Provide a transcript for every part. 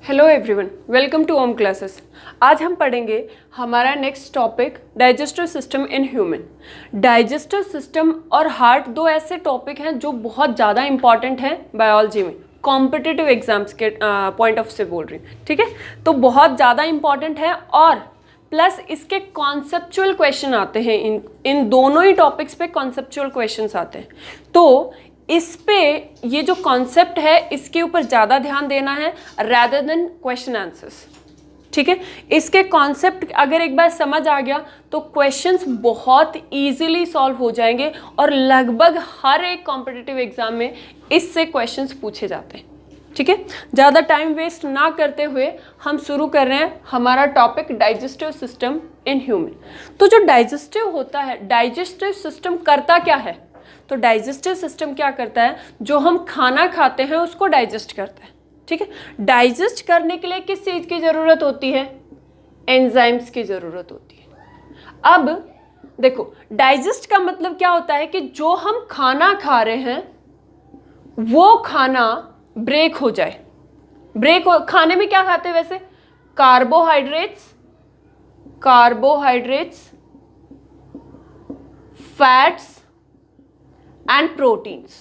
Hello everyone, welcome to Om classes. आज हम पढ़ेंगे हमारा next topic digestive system in human. Digestive system और हार्ट दो ऐसे टॉपिक हैं जो बहुत ज़्यादा इंपॉर्टेंट हैं बायोलॉजी में, कॉम्पिटिटिव एग्जाम्स के पॉइंट ऑफ से बोल रही हूँ, ठीक है। तो बहुत ज़्यादा इंपॉर्टेंट है और प्लस इसके कॉन्सेप्चुअल क्वेश्चन आते हैं। इन दोनों ही टॉपिक्स पे कॉन्सेप्चुअल क्वेश्चंस आते हैं। तो इस पे ये जो कॉन्सेप्ट है इसके ऊपर ज़्यादा ध्यान देना है रैदर देन क्वेश्चन आंसर्स, ठीक है। इसके कॉन्सेप्ट अगर एक बार समझ आ गया तो क्वेश्चंस बहुत इजीली सॉल्व हो जाएंगे और लगभग हर एक कॉम्पिटिटिव एग्जाम में इससे क्वेश्चंस पूछे जाते हैं, ठीक है। ज़्यादा टाइम वेस्ट ना करते हुए हम शुरू कर रहे हैं हमारा topic digestive system in human. तो जो डाइजेस्टिव होता है, डाइजेस्टिव सिस्टम करता क्या है? तो डाइजेस्टिव सिस्टम क्या करता है, जो हम खाना खाते हैं उसको डाइजेस्ट करता है, ठीक है। डाइजेस्ट करने के लिए किस चीज़ की ज़रूरत होती है? एंजाइम्स की ज़रूरत होती है। अब देखो, डाइजेस्ट का मतलब क्या होता है कि जो हम खाना खा रहे हैं वो खाना ब्रेक हो जाए। खाने में क्या खाते हैं वैसे? Carbohydrates, fats and proteins.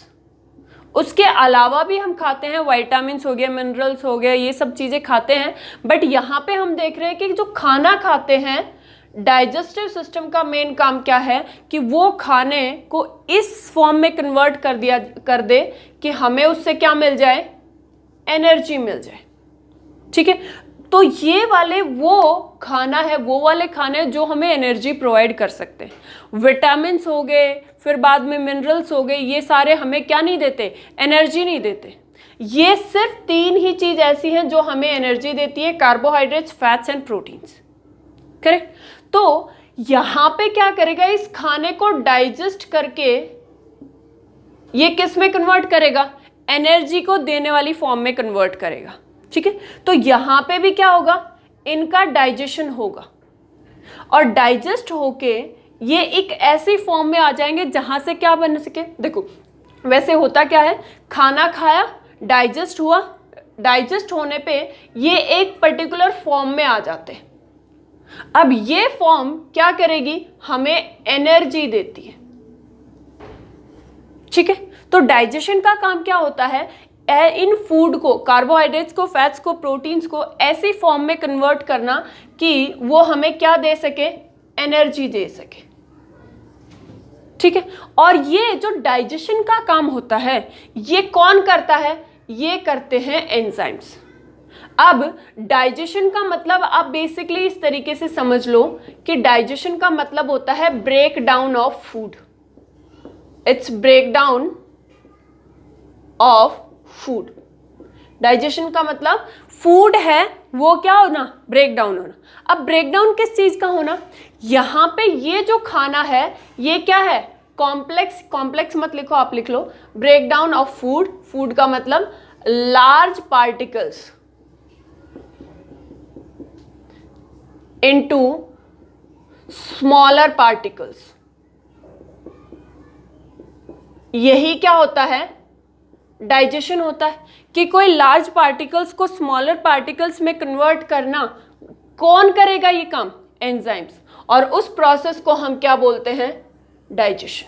उसके अलावा भी हम खाते हैं, विटामिन्स हो गए, मिनरल्स हो गए, ये सब चीज़ें खाते हैं। बट यहाँ पे हम देख रहे हैं कि जो खाना खाते हैं, डाइजेस्टिव सिस्टम का मेन काम क्या है कि वो खाने को इस फॉर्म में कन्वर्ट कर दे कि हमें उससे क्या मिल जाए? एनर्जी मिल जाए, ठीक है। तो ये वाले वो खाना है, वो वाले खाने जो हमें एनर्जी प्रोवाइड कर सकते हैं। विटामिन्स हो गए, फिर बाद में मिनरल्स हो गए, ये सारे हमें क्या नहीं देते? एनर्जी नहीं देते। ये सिर्फ तीन ही चीज ऐसी हैं जो हमें एनर्जी देती है, carbohydrates, fats and proteins, correct. तो यहां पे क्या करेगा? इस खाने को डाइजेस्ट करके ये किस में कन्वर्ट करेगा? एनर्जी को देने वाली फॉर्म में कन्वर्ट करेगा, ठीक है। तो यहां पे भी क्या होगा? इनका डाइजेशन होगा और डाइजेस्ट होके ये एक ऐसी फॉर्म में आ जाएंगे जहां से क्या बन सके। देखो वैसे होता क्या है, खाना खाया, डाइजेस्ट हुआ, डाइजेस्ट होने पे ये एक पर्टिकुलर फॉर्म में आ जाते हैं। अब ये फॉर्म क्या करेगी? हमें एनर्जी देती है, ठीक है। तो डाइजेशन का काम क्या होता है? इन फूड को, कार्बोहाइड्रेट्स को, फैट्स को, प्रोटीन्स को ऐसी फॉर्म में कन्वर्ट करना कि वो हमें क्या दे सके? एनर्जी दे सके, ठीक है। और ये जो डाइजेशन का काम होता है ये कौन करता है? ये करते हैं एंजाइम्स। अब डाइजेशन का मतलब आप बेसिकली इस तरीके से समझ लो कि डाइजेशन का मतलब होता है break down of food. It's break down of food. Digestion का मतलब फूड है वो क्या होना? ब्रेक डाउन होना। अब ब्रेक डाउन किस चीज का होना? यहां पे ये जो खाना है ये क्या है? कॉम्प्लेक्स मत लिखो, आप लिख लो break down of food. Food का मतलब large particles into smaller particles. यही क्या होता है? डाइजेशन होता है कि कोई लार्ज पार्टिकल्स को स्मॉलर पार्टिकल्स में कन्वर्ट करना। कौन करेगा ये काम? एंजाइम्स। और उस प्रोसेस को हम क्या बोलते हैं? डाइजेशन,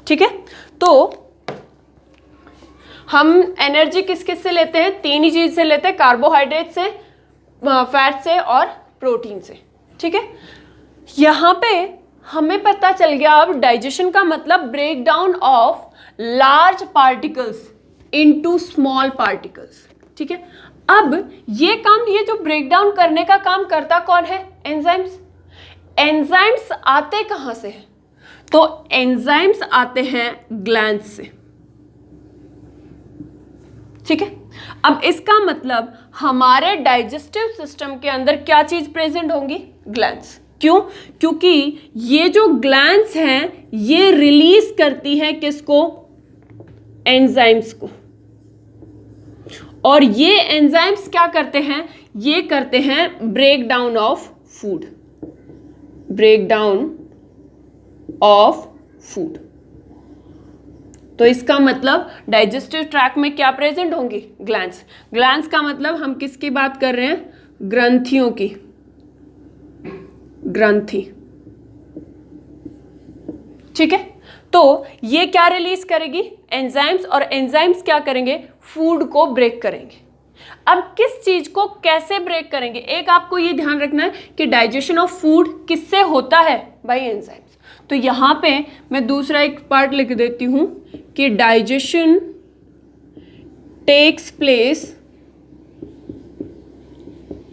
ठीक है। तो हम एनर्जी किस किस से लेते हैं? तीन ही चीज से लेते हैं, कार्बोहाइड्रेट से, फैट से और प्रोटीन से, ठीक है। यहां पे हमें पता चल गया अब डाइजेशन का मतलब break down of large particles into small particles, ठीक है। अब ये काम, ये जो ब्रेक डाउन करने का काम करता कौन है? एंजाइम्स। एंजाइम्स आते कहां से हैं? तो एंजाइम्स आते हैं ग्लैंड्स से, ठीक है। अब इसका मतलब हमारे डाइजेस्टिव सिस्टम के अंदर क्या चीज प्रेजेंट होंगी? ग्लैंड्स। क्यों? क्योंकि ये जो ग्लैंड्स हैं ये रिलीज करती हैं किसको? एंजाइम्स को। और ये एंजाइम्स क्या करते हैं? ये करते हैं break down of food. Break down of food, तो इसका मतलब डाइजेस्टिव ट्रैक्ट में क्या प्रेजेंट होंगी? ग्लैंड्स। ग्लैंड्स का मतलब हम किसकी बात कर रहे हैं? ग्रंथियों की। ग्रंथि, ठीक है। तो ये क्या रिलीज करेगी? एंजाइम्स, और एंजाइम्स क्या करेंगे? फूड को ब्रेक करेंगे। अब किस चीज को कैसे ब्रेक करेंगे? एक आपको ये ध्यान रखना है कि डाइजेशन ऑफ फूड किससे होता है? By enzymes. तो यहां पे मैं दूसरा एक पार्ट लिख देती हूं कि digestion takes place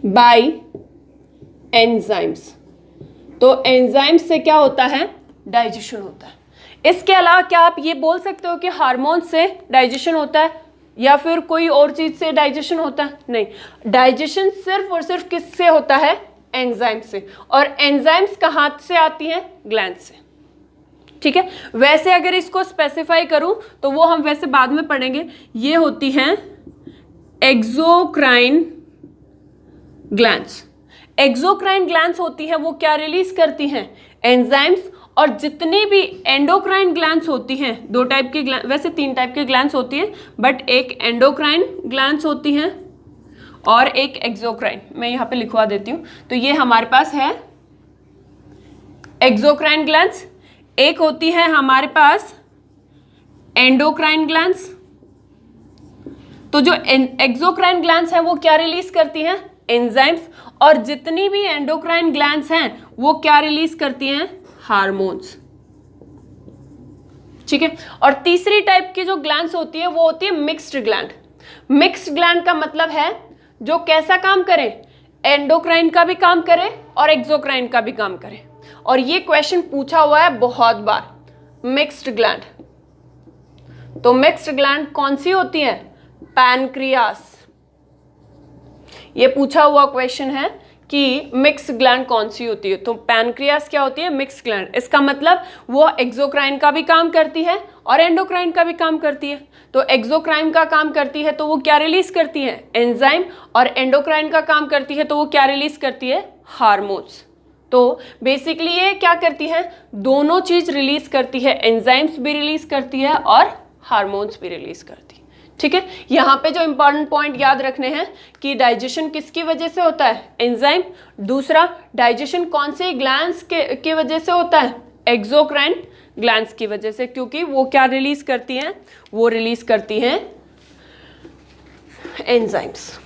by enzymes. तो एंजाइम्स से क्या होता है? डाइजेशन होता है। इसके अलावा क्या आप ये बोल सकते हो कि हार्मोन से डाइजेशन होता है या फिर कोई और चीज से डाइजेशन होता है? नहीं, डाइजेशन सिर्फ और सिर्फ किससे होता है? एंजाइम से। और एंजाइम्स कहाँ से आती हैं? ग्लैंड से, ठीक है। वैसे अगर इसको स्पेसिफाई करूं तो वो हम वैसे बाद में पढ़ेंगे। ये होती हैं एक्सोक्राइन ग्लैंड्स। एक्सोक्राइन ग्लैंड्स होती हैं, वो क्या रिलीज करती हैं? एंजाइम्स। और जितनी भी एंडोक्राइन ग्लैंड्स होती हैं, दो टाइप की वैसे 3 टाइप की ग्लैंड्स होती हैं, बट एक एंडोक्राइन ग्लैंड्स होती हैं और एक एक्सोक्राइन। मैं यहाँ पे लिखवा देती हूँ। तो ये हमारे पास है एक्सोक्राइन ग्लैंड्स, एक होती है हमारे पास एंडोक्राइन ग्लैंड्स। तो जो एक्सोक्राइन ग्लैंड्स हैं वो क्या रिलीज करती हैं? एंजाइम्स। और जितनी भी एंडोक्राइन ग्लैंड्स हैं वो क्या रिलीज करती हैं? हार्मोन्स, ठीक है। और तीसरी टाइप की जो ग्लैंड्स होती है वो होती है मिक्स्ड ग्लैंड। मिक्स्ड ग्लैंड का मतलब है जो कैसा काम करे? एंडोक्राइन का भी काम करे और एक्सोक्राइन का भी काम करे। और ये क्वेश्चन पूछा हुआ है बहुत बार, मिक्स्ड ग्लैंड। तो मिक्स्ड ग्लैंड कौन सी होती है? पैनक्रियास। ये पूछा हुआ क्वेश्चन है कि मिक्स ग्लैंड कौन सी होती है। तो पैनक्रियास क्या होती है? Mix gland. इसका मतलब वो एक्सोक्राइन का भी काम करती है और एंडोक्राइन का भी काम करती है। तो एक्सोक्राइन का काम करती है तो वो क्या रिलीज करती है? एंजाइम। और एंडोक्राइन का काम करती है तो वो क्या रिलीज करती है? हार्मोन्स। तो बेसिकली ये क्या करती है? दोनों चीज रिलीज करती है, एंजाइम्स भी रिलीज करती है और हार्मोन्स भी रिलीज करती है, ठीक है। यहाँ पे जो इंपॉर्टेंट पॉइंट याद रखने हैं कि डाइजेशन किसकी वजह से होता है? एंजाइम। दूसरा, डाइजेशन कौन से ग्लैंड्स के वजह से होता है? एक्सोक्राइन ग्लैंड्स की वजह से, क्योंकि वो क्या रिलीज करती हैं? वो रिलीज करती हैं एंजाइम्स,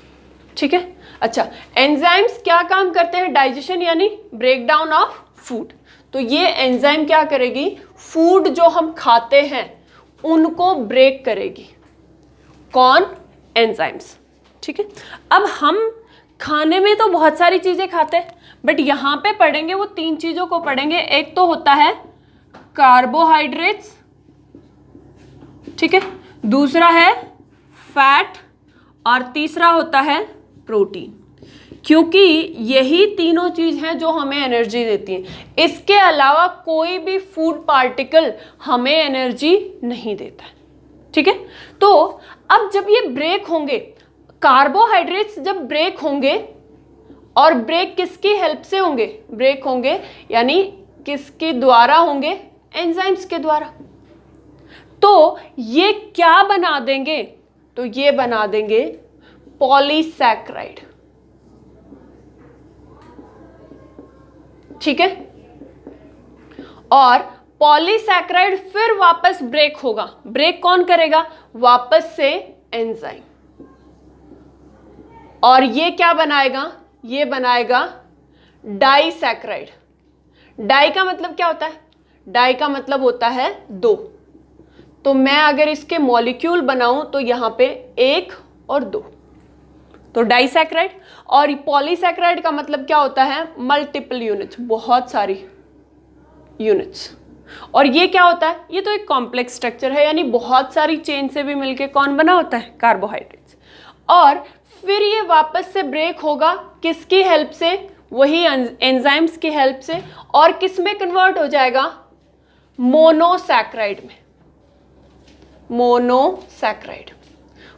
ठीक है। अच्छा, एंजाइम्स क्या काम करते हैं? डाइजेशन यानी ब्रेक डाउन ऑफ फूड। तो ये एंजाइम क्या करेगी? फूड जो हम खाते हैं उनको ब्रेक करेगी। कौन? एंजाइम्स, ठीक है। अब हम खाने में तो बहुत सारी चीजें खाते हैं, बट यहां पे पढ़ेंगे वो 3 चीजों को पढ़ेंगे। एक तो होता है कार्बोहाइड्रेट्स, ठीक है। दूसरा है फैट और तीसरा होता है प्रोटीन, क्योंकि यही तीनों चीज हैं जो हमें एनर्जी देती हैं। इसके अलावा कोई भी फूड पार्टिकल हमें एनर्जी नहीं देता है, ठीक है। तो अब जब ये ब्रेक होंगे, कार्बोहाइड्रेट्स जब ब्रेक होंगे, और ब्रेक किसकी हेल्प से होंगे? ब्रेक होंगे यानी किसके द्वारा होंगे? एंजाइम्स के द्वारा। तो ये क्या बना देंगे? तो ये बना देंगे पॉलीसैकेराइड, ठीक है। और पॉलीसैकेराइड फिर वापस ब्रेक होगा। ब्रेक कौन करेगा? वापस से एंजाइम। और ये क्या बनाएगा? ये बनाएगा डाइसैकेराइड। डाई का मतलब क्या होता है? डाई का मतलब होता है 2। तो मैं अगर इसके मॉलिक्यूल बनाऊं तो यहां पे 1 और 2, तो डाइसैकेराइड। और पॉलीसैकेराइड का मतलब क्या होता है? मल्टीपल यूनिट्स, बहुत सारी यूनिट्स। और ये क्या होता है? ये तो एक कॉम्प्लेक्स स्ट्रक्चर है, यानी बहुत सारी चेन से भी मिलके कौन बना होता है? कार्बोहाइड्रेट्स। और फिर ये वापस से ब्रेक होगा किसकी हेल्प से? वही एंजाइम्स की हेल्प से। और किस में कन्वर्ट हो जाएगा? मोनोसैकेराइड में। मोनोसैकेराइड।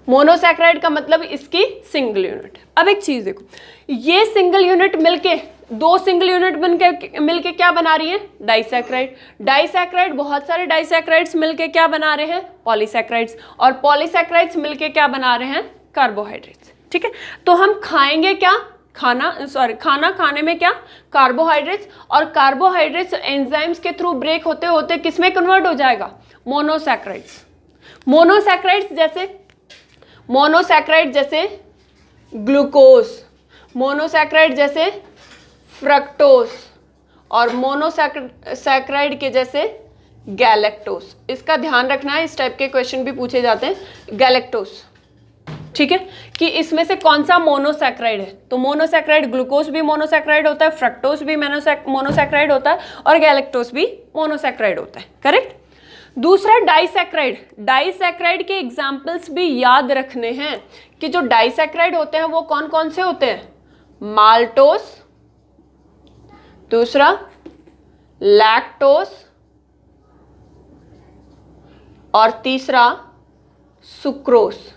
मोनोसैकेराइड का मतलब इसकी सिंगल यूनिट। अब एक चीज देखो, ये सिंगल यूनिट मिलके दो सिंगल यूनिट मिलके क्या बना रही है? डाइसैक्राइड। डाइसैक्राइड, बहुत सारे डाइसैक्राइड्स मिलके क्या बना रहे हैं? पॉलीसैक्राइड्स। और पॉलीसैक्राइड्स मिलके क्या बना रहे हैं? कार्बोहाइड्रेट्स। ठीक है, तो हम खाएंगे क्या? खाना खाने में क्या? कार्बोहाइड्रेट्स। और कार्बोहाइड्रेट्स एंजाइम्स के थ्रू ब्रेक होते होते किस में कन्वर्ट हो जाएगा? मोनोसैक्राइड्स। मोनोसैक्राइड जैसे ग्लूकोज, मोनोसैक्राइड जैसे फ्रक्टोज, और मोनोसैक्राइड के जैसे गैलेक्टोज। इसका ध्यान रखना है, इस टाइप के क्वेश्चन भी पूछे जाते हैं। गैलेक्टोज, ठीक है, कि इसमें से कौन सा मोनोसैक्राइड है? तो मोनोसैक्राइड, ग्लूकोज भी मोनोसैक्राइड होता है, फ्रक्टोज भी मोनोसैक्राइड होता है, और गैलेक्टोज भी मोनोसैक्राइड होता है। करेक्ट। दूसरा डाइसैक्राइड। डाइसैक्राइड के एग्जाम्पल्स भी याद रखने हैं कि जो डाइसैक्राइड होते हैं वो कौन कौन से होते हैं? माल्टोस, दूसरा लैक्टोस, और तीसरा सुक्रोस।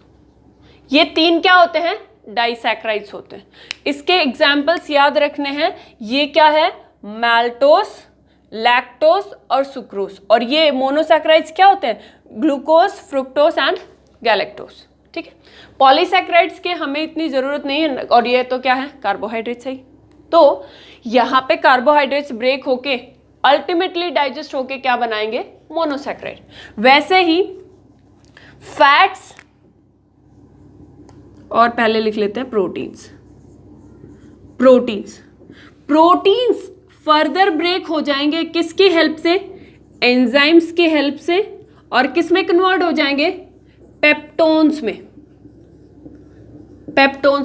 ये तीन क्या होते हैं? डाइसैक्राइड्स होते हैं। इसके एग्जाम्पल्स याद रखने हैं। ये क्या है? माल्टोस, लैक्टोस और सुक्रोस। और ये मोनोसैक्राइड्स क्या होते हैं? Glucose, fructose and galactose. ठीक है, पॉलीसैक्राइड्स के हमें इतनी जरूरत नहीं है, और ये तो क्या है? कार्बोहाइड्रेट्स है। तो यहाँ पे कार्बोहाइड्रेट्स ब्रेक होके अल्टीमेटली डाइजेस्ट होके क्या बनाएंगे? मोनोसैक्राइड। वैसे ही फैट्स, और पहले लिख लेते हैं प्रोटीन्स। प्रोटीन्स फर्दर ब्रेक हो जाएंगे किसकी हेल्प से? एंजाइम्स की हेल्प से। और किस में कन्वर्ट हो जाएंगे? पेप्टोन्स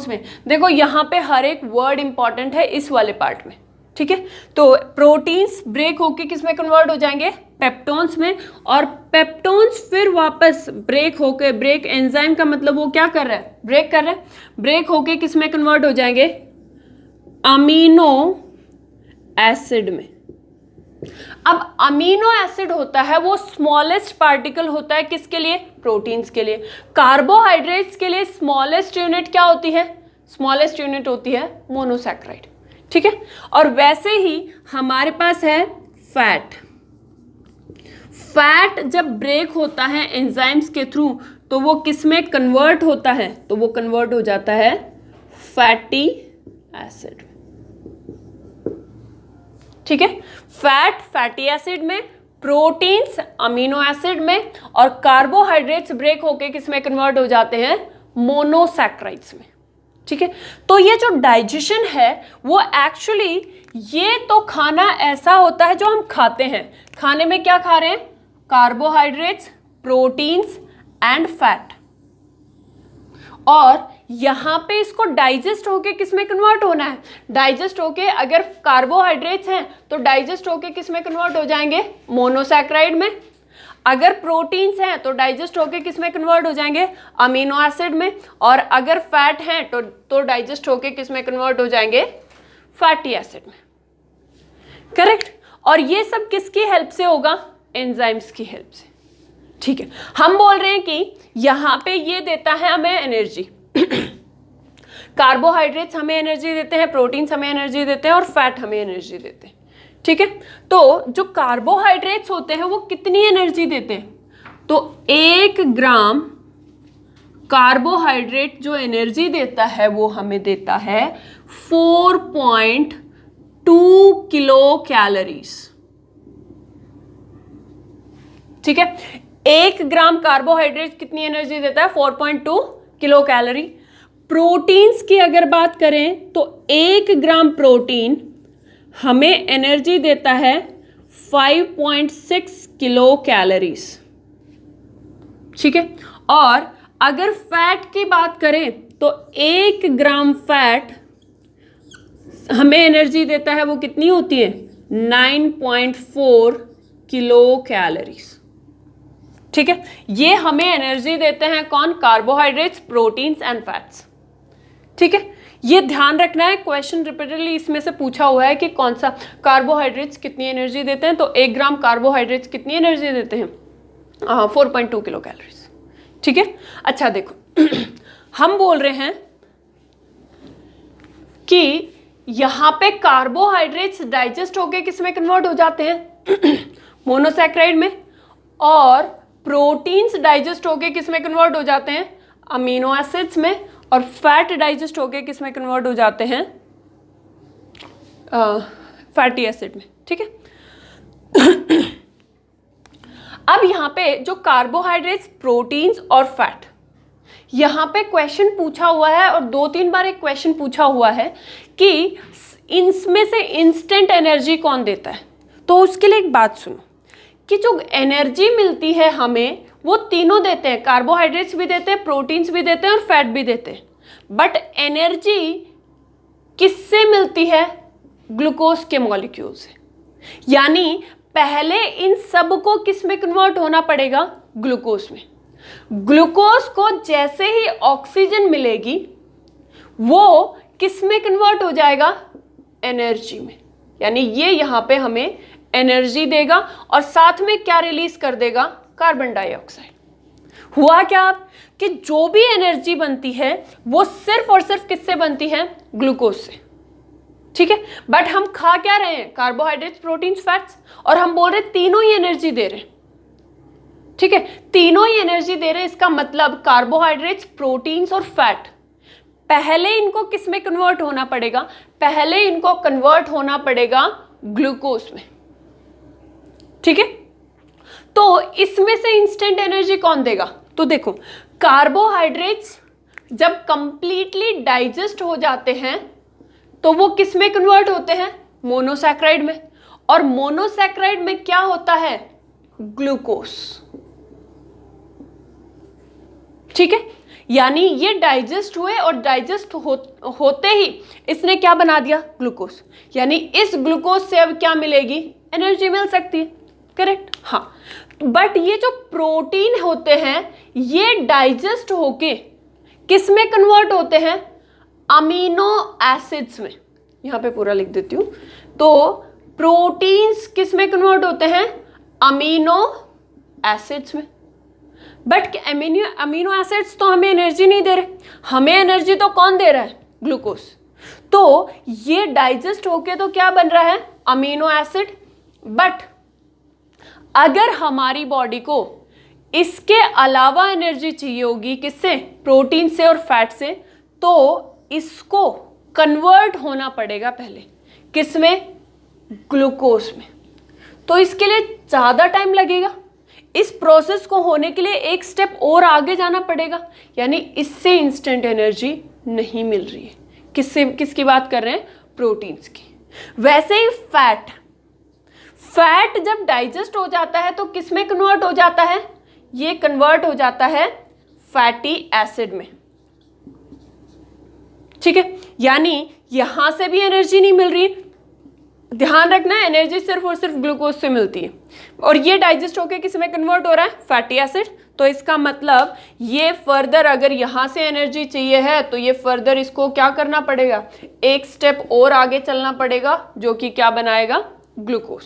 में। देखो यहां पे हर एक वर्ड इंपॉर्टेंट है इस वाले पार्ट में। ठीक है, तो प्रोटीन्स ब्रेक होके किस में कन्वर्ट हो जाएंगे? पेप्टोन्स में। और पेप्टोन्स फिर वापस ब्रेक होके, ब्रेक एंजाइम का मतलब वो क्या कर रहा है? ब्रेक कर रहा है। ब्रेक होके किस में कन्वर्ट हो जाएंगे? अमीनो एसिड में। अब अमीनो एसिड होता है वो स्मॉलेस्ट पार्टिकल होता है किसके लिए? प्रोटीन्स के लिए। कार्बोहाइड्रेट्स के लिए स्मॉलेस्ट यूनिट क्या होती है? स्मॉलेस्ट यूनिट होती है मोनोसैक्राइड। ठीक है, और वैसे ही हमारे पास है फैट। फैट जब ब्रेक होता है एंजाइम्स के थ्रू तो वो किस में कन्वर्ट होता है? तो वो कन्वर्ट हो जाता है फैटी एसिड। ठीक है, फैट फैटी एसिड में, प्रोटीन्स अमीनो एसिड में, और कार्बोहाइड्रेट्स ब्रेक होके किस में कन्वर्ट हो जाते हैं? मोनोसैक्राइड्स में। ठीक है, तो ये जो डाइजेशन है वो एक्चुअली, ये तो खाना ऐसा होता है जो हम खाते हैं। खाने में क्या खा रहे हैं? Carbohydrates, proteins and fat. और यहां पे इसको डाइजेस्ट होके किस में कन्वर्ट होना है? डाइजेस्ट होके, अगर कार्बोहाइड्रेट्स हैं तो डाइजेस्ट होके किस में कन्वर्ट हो जाएंगे? मोनोसैक्राइड में। अगर प्रोटीन्स हैं तो डाइजेस्ट होके किस में कन्वर्ट हो जाएंगे? अमीनो एसिड में। और अगर फैट हैं तो डाइजेस्ट होके किस में कन्वर्ट हो जाएंगे? फैटी एसिड में। करेक्ट। और ये सब किसकी हेल्प से होगा? एंजाइम्स की हेल्प से। ठीक है, हम बोल रहे हैं कि यहां पे ये देता है हमें एनर्जी। कार्बोहाइड्रेट्स हमें एनर्जी देते हैं, प्रोटीन्स हमें एनर्जी देते हैं, और फैट हमें एनर्जी देते हैं। ठीक है, तो जो कार्बोहाइड्रेट्स होते हैं वो कितनी एनर्जी देते हैं? तो 1 ग्राम कार्बोहाइड्रेट जो एनर्जी देता है वो हमें देता है 4.2 किलो कैलोरीज। ठीक है, 1 ग्राम कार्बोहाइड्रेट कितनी एनर्जी देता है? 4.2 किलो कैलोरी। प्रोटीन्स की अगर बात करें तो 1 ग्राम प्रोटीन हमें एनर्जी देता है 5.6 किलो कैलोरीज। ठीक है, और अगर फैट की बात करें तो 1 ग्राम फैट हमें एनर्जी देता है, वो कितनी होती है? 9.4 किलो कैलोरीज। ठीक है, ये हमें एनर्जी देते हैं कौन? Carbohydrates, proteins and fats. ठीक है, ये ध्यान रखना है, क्वेश्चन रिपीटेडली इसमें से पूछा हुआ है कि कौन सा कार्बोहाइड्रेट्स कितनी एनर्जी देते हैं। तो 1 ग्राम कार्बोहाइड्रेट्स कितनी एनर्जी देते हैं? 4.2 किलो कैलोरीज। ठीक है, अच्छा देखो हम बोल रहे हैं कि यहाँ पे कार्बोहाइड्रेट्स डाइजेस्ट होके किस में कन्वर्ट हो जाते हैं मोनोसैक्राइड में, और प्रोटीन्स डाइजेस्ट होके किस में कन्वर्ट हो जाते हैं अमीनो एसिड्स में, और फैट डाइजेस्ट होके किस में कन्वर्ट हो जाते हैं फैटी एसिड में। ठीक है। अब यहाँ पे जो कार्बोहाइड्रेट्स, प्रोटीन्स और फैट, यहाँ पे क्वेश्चन पूछा हुआ है और 2-3 बार एक क्वेश्चन पूछा हुआ है कि इनमें से इंस्टेंट एनर्जी कौन देता है। तो उसके लिए एक बात सुनो कि जो एनर्जी मिलती है हमें वो तीनों देते हैं, कार्बोहाइड्रेट्स भी देते हैं, प्रोटीन्स भी देते हैं और फैट भी देते हैं। बट एनर्जी किससे मिलती है? ग्लूकोज के मॉलिक्यूल से। यानी पहले इन सब को किस में कन्वर्ट होना पड़ेगा? ग्लूकोज में। ग्लूकोज को जैसे ही ऑक्सीजन मिलेगी वो किस में कन्वर्ट हो जाएगा? एनर्जी में। यानी ये यहाँ पे हमें एनर्जी देगा और साथ में क्या रिलीज कर देगा? Carbon dioxide. हुआ क्या कि जो भी एनर्जी बनती है वो सिर्फ और सिर्फ किससे बनती है? ग्लूकोज से। ठीक है। बट हम खा क्या रहे हैं? कार्बोहाइड्रेट्स, प्रोटीन्स, फैट्स, और हम बोल रहे तीनों ही एनर्जी दे रहे हैं। ठीक है, तीनों ही एनर्जी दे रहे हैं। इसका मतलब कार्बोहाइड्रेट्स, प्रोटीन्स और फैट, पहले इनको किस में कन्वर्ट होना पड़ेगा? पहले इनको कन्वर्ट होना पड़ेगा ग्लूकोज में। ठीक है। तो इसमें से इंस्टेंट एनर्जी कौन देगा? तो देखो, कार्बोहाइड्रेट्स जब कंप्लीटली डाइजेस्ट हो जाते हैं तो वो किस में कन्वर्ट होते हैं? मोनोसैक्राइड में। और मोनोसैक्राइड में क्या होता है? ग्लूकोज। ठीक है। यानी ये डाइजेस्ट हुए और डाइजेस्ट होते ही इसने क्या बना दिया? ग्लूकोज। यानी इस ग्लूकोज से अब क्या मिलेगी? एनर्जी मिल सकती है। करेक्ट। हाँ। बट ये जो प्रोटीन होते हैं ये डाइजेस्ट होके किस में कन्वर्ट होते हैं? अमीनो एसिड्स में। यहां पे पूरा लिख देती हूं। तो प्रोटीन्स किस में कन्वर्ट होते हैं? अमीनो एसिड्स में। बट अमीनो एसिड्स तो हमें एनर्जी नहीं दे रहे, हमें एनर्जी तो कौन दे रहा है? ग्लूकोज। तो ये डाइजेस्ट होके तो क्या बन रहा है? Amino acid. बट अगर हमारी बॉडी को इसके अलावा एनर्जी चाहिए होगी, किससे? प्रोटीन से और फैट से, तो इसको कन्वर्ट होना पड़ेगा पहले किसमें? ग्लूकोज में। तो इसके लिए ज़्यादा टाइम लगेगा। इस प्रोसेस को होने के लिए एक स्टेप और आगे जाना पड़ेगा। यानी इससे इंस्टेंट एनर्जी नहीं मिल रही है। किसकी बात कर रहे हैं? प्रोटीन्स की। वैसे ही फैट जब डाइजेस्ट हो जाता है तो किस में कन्वर्ट हो जाता है? ये कन्वर्ट हो जाता है फैटी एसिड में। ठीक है। यानी यहां से भी एनर्जी नहीं मिल रही। ध्यान रखना, एनर्जी सिर्फ और सिर्फ ग्लूकोज से मिलती है और ये डाइजेस्ट होके किस में कन्वर्ट हो रहा है? Fatty acid. तो इसका मतलब ये फर्दर अगर यहां से एनर्जी चाहिए है तो ये फर्दर इसको क्या करना पड़ेगा? एक स्टेप और आगे चलना पड़ेगा, जो कि क्या बनाएगा? ग्लूकोज।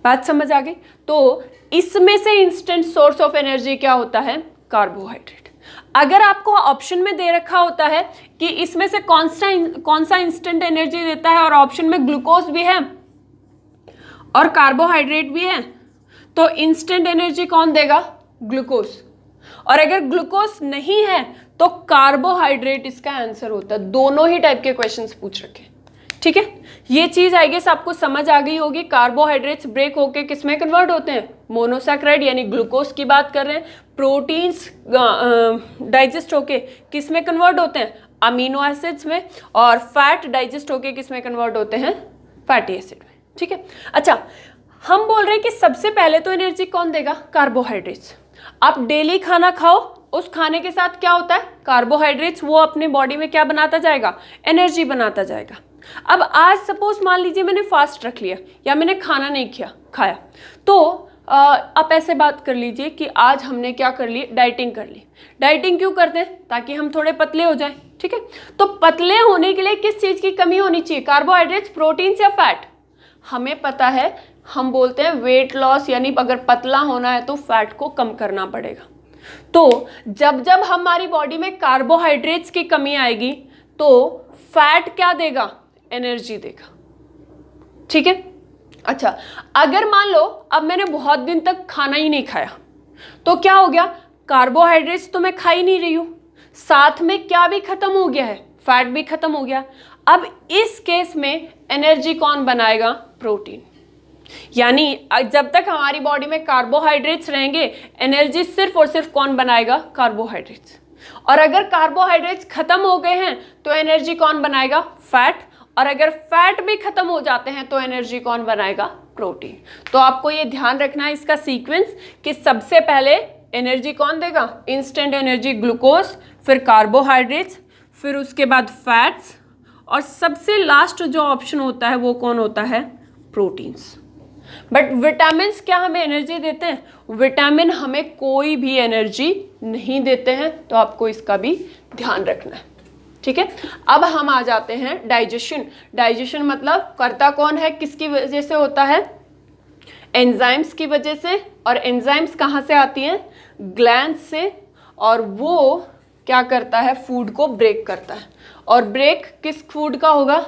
बात समझ आ गई? तो इसमें से इंस्टेंट सोर्स ऑफ एनर्जी क्या होता है? कार्बोहाइड्रेट। अगर आपको ऑप्शन में दे रखा होता है कि इसमें से कौन सा इंस्टेंट एनर्जी देता है और ऑप्शन में ग्लूकोज भी है और कार्बोहाइड्रेट भी है, तो इंस्टेंट एनर्जी कौन देगा? ग्लूकोज। और अगर ग्लूकोज नहीं है तो कार्बोहाइड्रेट इसका आंसर होता है। दोनों ही टाइप के क्वेश्चंस पूछ रखे। ठीक है। ये चीज आई गेस आपको समझ आ गई होगी। कार्बोहाइड्रेट्स ब्रेक होके किस में कन्वर्ट होते हैं? मोनोसैक्राइड यानी ग्लूकोज की बात कर रहे हैं। प्रोटीन्स डाइजेस्ट होके किस में कन्वर्ट होते हैं? अमीनो एसिड्स में। और फैट डाइजेस्ट होके किस में कन्वर्ट होते हैं? फैटी एसिड में। ठीक है। अच्छा, हम बोल रहे हैं कि सबसे पहले तो एनर्जी कौन देगा? कार्बोहाइड्रेट्स। आप डेली खाना खाओ, उस खाने के साथ क्या होता है? कार्बोहाइड्रेट्स वो अपने बॉडी में क्या बनाता जाएगा? एनर्जी बनाता जाएगा। अब आज सपोज मान लीजिए मैंने फास्ट रख लिया या मैंने खाना नहीं खाया, तो आप ऐसे बात कर लीजिए कि आज हमने क्या कर ली? डाइटिंग कर ली। डाइटिंग क्यों करते हैं? ताकि हम थोड़े पतले हो जाएं। ठीक है। तो पतले होने के लिए किस चीज़ की कमी होनी चाहिए? कार्बोहाइड्रेट्स, प्रोटीन्स या फैट? हमें पता है, हम बोलते हैं वेट लॉस, यानी अगर पतला होना है तो फैट को कम करना पड़ेगा। तो जब हमारी बॉडी में कार्बोहाइड्रेट्स की कमी आएगी तो फैट क्या देगा? एनर्जी देगा। ठीक है। अच्छा, अगर मान लो अब मैंने बहुत दिन तक खाना ही नहीं खाया, तो क्या हो गया, कार्बोहाइड्रेट्स तो मैं खा ही नहीं रही हूं, साथ में क्या भी खत्म हो गया है, फैट भी खत्म हो गया। अब इस केस में एनर्जी कौन बनाएगा, प्रोटीन। यानी जब तक हमारी बॉडी में कार्बोहाइड्रेट्स रहेंगे, एनर्जी सिर्फ और सिर्फ कौन बनाएगा, कार्बोहाइड्रेट्स। और अगर कार्बोहाइड्रेट्स खत्म हो गए हैं तो एनर्जी कौन बनाएगा, फैट। और अगर फैट भी खत्म हो जाते हैं तो एनर्जी कौन बनाएगा, प्रोटीन। तो आपको ये ध्यान रखना है इसका सीक्वेंस कि सबसे पहले एनर्जी कौन देगा, इंस्टेंट एनर्जी ग्लूकोज, फिर कार्बोहाइड्रेट्स, फिर उसके बाद फैट्स, और सबसे लास्ट जो ऑप्शन होता है वो कौन होता है, प्रोटीन्स। बट विटामिन क्या हमें एनर्जी देते हैं, विटामिन हमें कोई भी एनर्जी नहीं देते हैं, तो आपको इसका भी ध्यान रखना है। ठीक है। अब हम आ जाते हैं डाइजेशन। डाइजेशन मतलब करता कौन है, किसकी वजह से होता है, एंजाइम्स की वजह से। और एंजाइम्स कहाँ से आती हैं, ग्लैंड्स से, और वो क्या करता है, फूड को ब्रेक करता है। और ब्रेक किस फूड का होगा,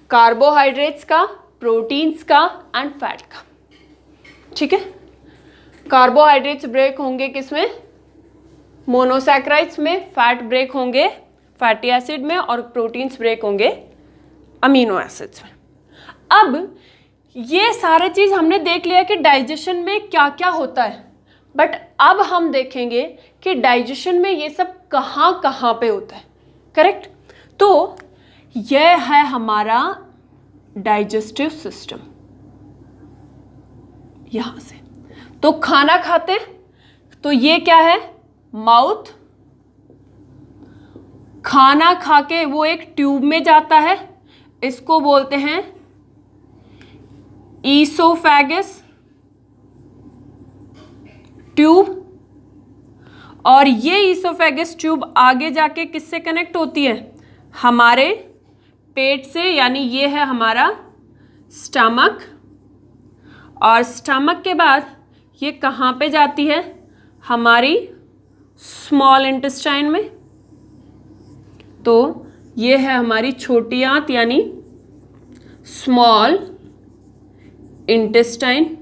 कार्बोहाइड्रेट्स का, प्रोटीन्स का एंड फैट का। ठीक है। कार्बोहाइड्रेट्स ब्रेक होंगे किसमें, मोनोसैकेराइड्स में, फैट ब्रेक होंगे फैटी एसिड में, और प्रोटीन्स ब्रेक होंगे अमीनो एसिड्स में। अब ये सारे चीज हमने देख लिया कि डाइजेशन में क्या क्या होता है, बट अब हम देखेंगे कि डाइजेशन में ये सब कहाँ कहाँ पे होता है। करेक्ट। तो यह है हमारा डाइजेस्टिव सिस्टम। यहां से तो खाना खाते तो ये क्या है, माउथ। खाना खा के वो एक ट्यूब में जाता है, इसको बोलते हैं ईसोफेगस ट्यूब। और ये ईसोफेगस ट्यूब आगे जाके किससे कनेक्ट होती है, हमारे पेट से, यानी ये है हमारा स्टमक। और स्टमक के बाद ये कहाँ पे जाती है, हमारी स्मॉल इंटेस्टाइन में। तो ये है हमारी छोटी आंत यानी स्मॉल इंटेस्टाइन।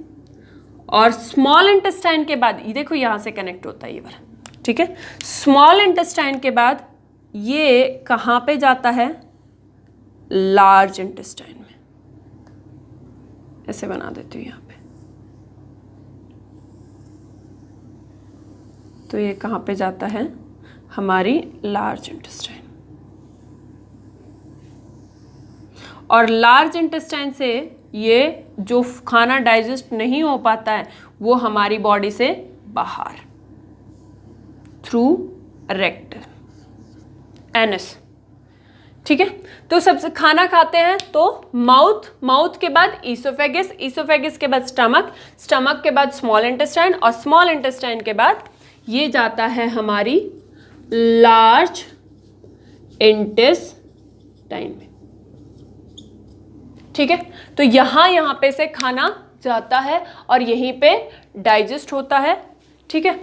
और स्मॉल इंटेस्टाइन के बाद ये देखो यहाँ से कनेक्ट होता है ये वाला। ठीक है। स्मॉल इंटेस्टाइन के बाद ये कहाँ पे जाता है, लार्ज इंटेस्टाइन में। ऐसे बना देती हूँ यहाँ पे। तो ये कहाँ पे जाता है, हमारी लार्ज इंटेस्टाइन। और लार्ज इंटेस्टाइन से ये जो खाना डाइजेस्ट नहीं हो पाता है वो हमारी बॉडी से बाहर थ्रू रेक्टम एनस। ठीक है। तो सबसे खाना खाते हैं तो माउथ, माउथ के बाद ईसोफेगस, ईसोफेगस के बाद स्टमक, स्टमक के बाद स्मॉल इंटेस्टाइन, और स्मॉल इंटेस्टाइन के बाद ये जाता है हमारी लार्ज इंटेस्टाइन में। ठीक है। तो यहाँ पे से खाना जाता है और यहीं पे डाइजेस्ट होता है। ठीक है।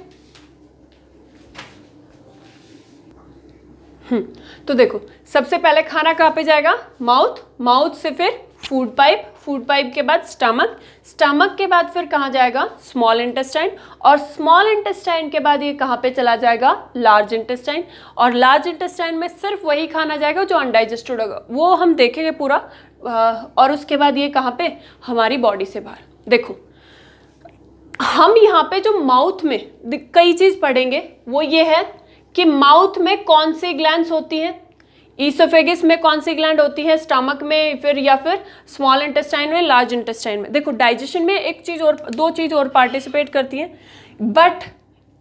तो देखो सबसे पहले खाना कहाँ पे जाएगा, माउथ, माउथ से फिर फूड पाइप, फूड पाइप के बाद स्टमक, स्टमक के बाद फिर कहाँ जाएगा, स्मॉल इंटेस्टाइन, और स्मॉल इंटेस्टाइन के बाद ये कहाँ पे चला जाएगा, लार्ज इंटेस्टाइन। और लार्ज इंटेस्टाइन में सिर्फ वही खाना जाएगा जो अनडाइजेस्टेड होगा, वो हम देखेंगे पूरा। और उसके बाद ये कहाँ पे, हमारी बॉडी से बाहर। देखो हम यहाँ पे जो माउथ में कई चीज पढ़ेंगे वो ये है कि माउथ में कौन सी ग्लैंड्स होती हैं, ईसोफेगस में कौन सी ग्लैंड होती है, स्टमक में फिर या फिर स्मॉल इंटेस्टाइन में, लार्ज इंटेस्टाइन में। देखो डाइजेशन में एक चीज और, दो चीज और पार्टिसिपेट करती है, बट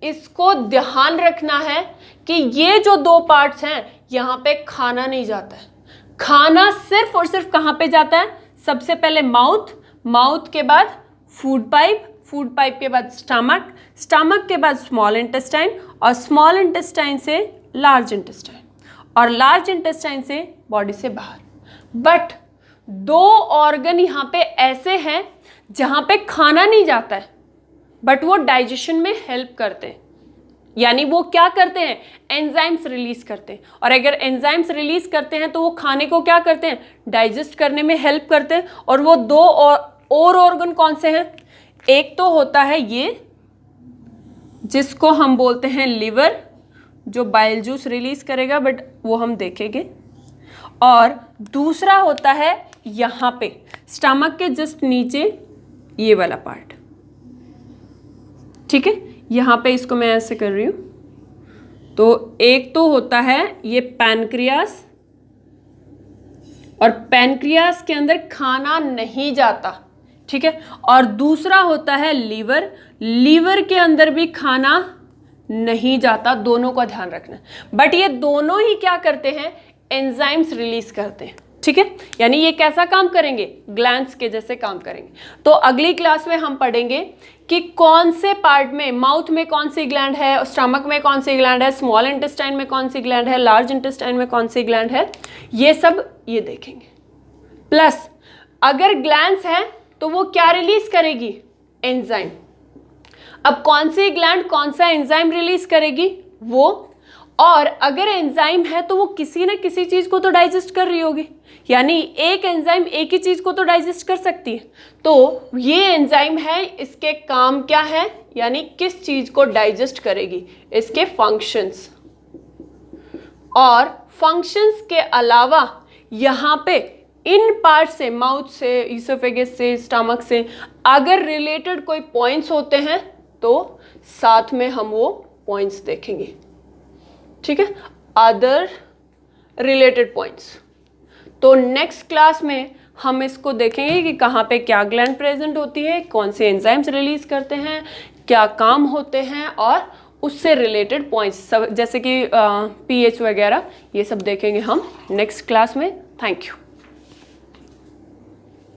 इसको ध्यान रखना है कि ये जो दो पार्ट्स हैं यहाँ पे खाना नहीं जाता है। खाना सिर्फ और सिर्फ कहाँ पे जाता है, सबसे पहले माउथ, माउथ के बाद फूड पाइप, फूड पाइप के बाद स्टमक, स्टमक के बाद स्मॉल इंटेस्टाइन, और स्मॉल इंटेस्टाइन से लार्ज इंटेस्टाइन, और लार्ज इंटेस्टाइन से बॉडी से बाहर। बट दो ऑर्गन यहाँ पे ऐसे हैं जहाँ पे खाना नहीं जाता है बट वो डाइजेशन में हेल्प करते हैं। यानी वो क्या करते हैं, एंजाइम्स रिलीज करते हैं, और अगर एंजाइम्स रिलीज करते हैं तो वो खाने को क्या करते हैं, डाइजेस्ट करने में हेल्प करते हैं। और वो दो और ऑर्गन कौन से हैं, एक तो होता है ये जिसको हम बोलते हैं लिवर, जो बाइल जूस रिलीज करेगा, बट वो हम देखेंगे। और दूसरा होता है यहाँ पे स्टमक के जस्ट नीचे ये वाला पार्ट, ठीक है, यहाँ पे इसको मैं ऐसे कर रही हूँ। तो एक तो होता है ये पैनक्रियास, और पैनक्रियास के अंदर खाना नहीं जाता, ठीक है। और दूसरा होता है लीवर, लीवर के अंदर भी खाना नहीं जाता, दोनों का ध्यान रखना। बट ये दोनों ही क्या करते हैं, एंजाइम्स रिलीज करते हैं, ठीक है। यानी ये कैसा काम करेंगे, ग्लैंड्स के जैसे काम करेंगे। तो अगली क्लास में हम पढ़ेंगे कि कौन से पार्ट में, माउथ में कौन सी ग्लैंड है, स्टमक में कौन सी ग्लैंड है, स्मॉल इंटेस्टाइन में कौन सी ग्लैंड है, लार्ज इंटेस्टाइन में कौन सी ग्लैंड है, ये सब ये देखेंगे। प्लस अगर ग्लैंड्स है तो वो क्या रिलीज करेगी, एंजाइम। अब कौन सी ग्लैंड कौन सा एंजाइम रिलीज करेगी वो, और अगर एंजाइम है तो वो किसी ना किसी चीज को तो डाइजेस्ट कर रही होगी, यानी एक एंजाइम एक ही चीज को तो डाइजेस्ट कर सकती है। तो ये एंजाइम है, इसके काम क्या है, यानी किस चीज को डाइजेस्ट करेगी, इसके फंक्शंस। और फंक्शंस के अलावा यहाँ पे इन पार्ट से, माउथ से, ईसोफेगस से, स्टमक से अगर रिलेटेड कोई पॉइंट्स होते हैं तो साथ में हम वो पॉइंट्स देखेंगे, ठीक है, अदर रिलेटेड पॉइंट्स। तो नेक्स्ट क्लास में हम इसको देखेंगे कि कहाँ पे क्या ग्लैंड प्रेजेंट होती है, कौन से एंजाइम्स रिलीज करते हैं, क्या काम होते हैं, और उससे रिलेटेड पॉइंट्स सब, जैसे कि पीएच वगैरह, ये सब देखेंगे हम नेक्स्ट क्लास में। Thank you.